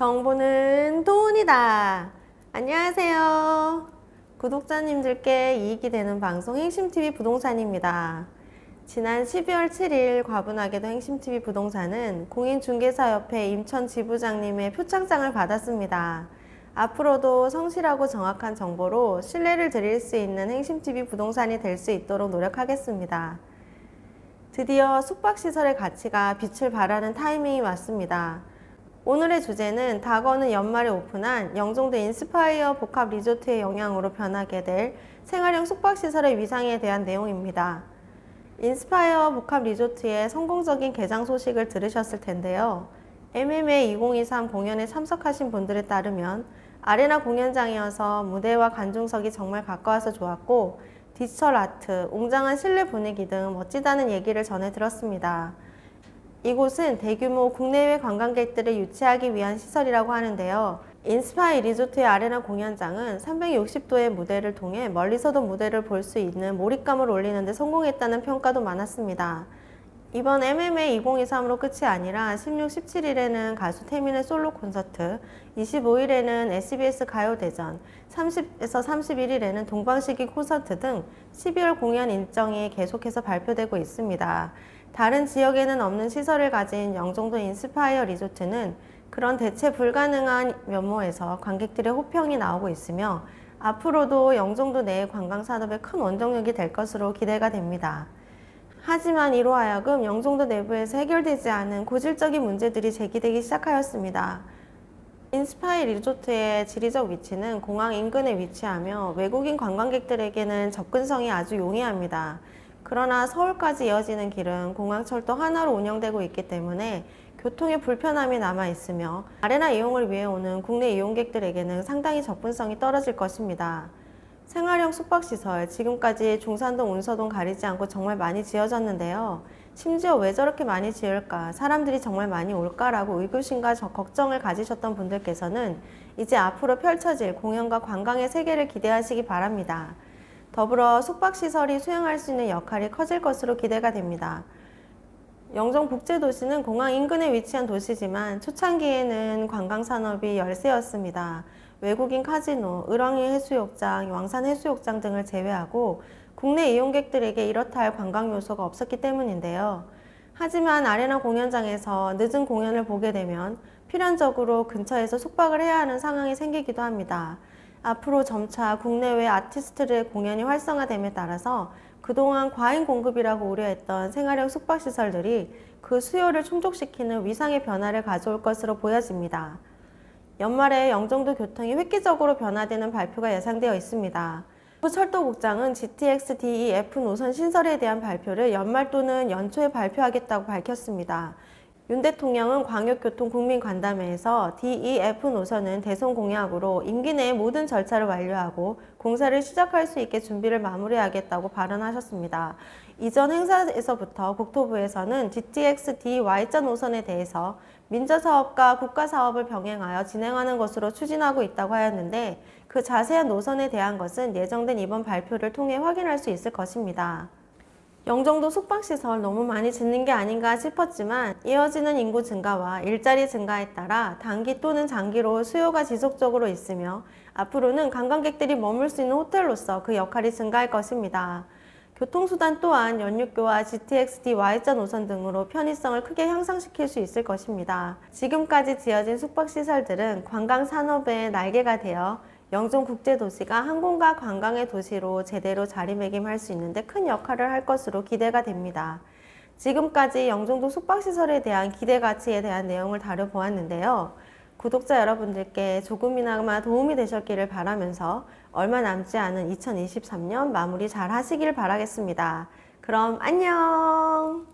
정보는 돈이다. 안녕하세요. 구독자님들께 이익이 되는 방송 행심TV 부동산입니다. 지난 12월 7일 과분하게도 행심TV 부동산은 공인중개사협회 임천 지부장님의 표창장을 받았습니다. 앞으로도 성실하고 정확한 정보로 신뢰를 드릴 수 있는 행심TV 부동산이 될 수 있도록 노력하겠습니다. 드디어 숙박시설의 가치가 빛을 발하는 타이밍이 왔습니다. 오늘의 주제는 다가오는 연말에 오픈한 영종도 인스파이어 복합 리조트의 영향으로 변하게 될 생활형 숙박시설의 위상에 대한 내용입니다. 인스파이어 복합 리조트의 성공적인 개장 소식을 들으셨을 텐데요. MMA 2023 공연에 참석하신 분들에 따르면 아레나 공연장이어서 무대와 관중석이 정말 가까워서 좋았고 디지털 아트, 웅장한 실내 분위기 등 멋지다는 얘기를 전해 들었습니다. 이곳은 대규모 국내외 관광객들을 유치하기 위한 시설이라고 하는데요. 인스파이 리조트의 아레나 공연장은 360도의 무대를 통해 멀리서도 무대를 볼 수 있는 몰입감을 올리는 데 성공했다는 평가도 많았습니다. 이번 MMA 2023으로 끝이 아니라 16, 17일에는 가수 태민의 솔로 콘서트, 25일에는 SBS 가요대전, 30에서 31일에는 동방시기 콘서트 등 12월 공연 일정이 계속해서 발표되고 있습니다. 다른 지역에는 없는 시설을 가진 영종도 인스파이어 리조트는 그런 대체 불가능한 면모에서 관객들의 호평이 나오고 있으며 앞으로도 영종도 내의 관광산업의 큰 원동력이 될 것으로 기대가 됩니다. 하지만 이로 하여금 영종도 내부에서 해결되지 않은 고질적인 문제들이 제기되기 시작하였습니다. 인스파이 리조트의 지리적 위치는 공항 인근에 위치하며 외국인 관광객들에게는 접근성이 아주 용이합니다. 그러나 서울까지 이어지는 길은 공항철도 하나로 운영되고 있기 때문에 교통의 불편함이 남아있으며 아레나 이용을 위해 오는 국내 이용객들에게는 상당히 접근성이 떨어질 것입니다. 생활형 숙박시설, 지금까지 중산동, 운서동 가리지 않고 정말 많이 지어졌는데요. 심지어 왜 저렇게 많이 지을까, 사람들이 정말 많이 올까라고 의구심과 걱정을 가지셨던 분들께서는 이제 앞으로 펼쳐질 공연과 관광의 세계를 기대하시기 바랍니다. 더불어 숙박시설이 수행할 수 있는 역할이 커질 것으로 기대가 됩니다. 영종국제도시는 공항 인근에 위치한 도시지만 초창기에는 관광산업이 열세였습니다. 외국인 카지노, 을왕리 해수욕장, 왕산 해수욕장 등을 제외하고 국내 이용객들에게 이렇다 할 관광 요소가 없었기 때문인데요. 하지만 아레나 공연장에서 늦은 공연을 보게 되면 필연적으로 근처에서 숙박을 해야 하는 상황이 생기기도 합니다. 앞으로 점차 국내외 아티스트들의 공연이 활성화됨에 따라서 그동안 과잉 공급이라고 우려했던 생활형 숙박시설들이 그 수요를 충족시키는 위상의 변화를 가져올 것으로 보여집니다. 연말에 영종도 교통이 획기적으로 변화되는 발표가 예상되어 있습니다. 철도국장은 GTX DEF 노선 신설에 대한 발표를 연말 또는 연초에 발표하겠다고 밝혔습니다. 윤 대통령은 광역교통국민간담회에서 DEF 노선은 대선 공약으로 임기 내에 모든 절차를 완료하고 공사를 시작할 수 있게 준비를 마무리하겠다고 발언하셨습니다. 이전 행사에서부터 국토부에서는 GTX-D Y자 노선에 대해서 민자사업과 국가사업을 병행하여 진행하는 것으로 추진하고 있다고 하였는데 그 자세한 노선에 대한 것은 예정된 이번 발표를 통해 확인할 수 있을 것입니다. 영종도 숙박시설 너무 많이 짓는 게 아닌가 싶었지만 이어지는 인구 증가와 일자리 증가에 따라 단기 또는 장기로 수요가 지속적으로 있으며 앞으로는 관광객들이 머물 수 있는 호텔로서 그 역할이 증가할 것입니다. 교통수단 또한 연륙교와 GTX-D Y자 노선 등으로 편의성을 크게 향상시킬 수 있을 것입니다. 지금까지 지어진 숙박시설들은 관광산업의 날개가 되어 영종국제도시가 항공과 관광의 도시로 제대로 자리매김할 수 있는데 큰 역할을 할 것으로 기대가 됩니다. 지금까지 영종도 숙박시설에 대한 기대 가치에 대한 내용을 다뤄보았는데요. 구독자 여러분들께 조금이나마 도움이 되셨기를 바라면서 얼마 남지 않은 2023년 마무리 잘 하시길 바라겠습니다. 그럼 안녕!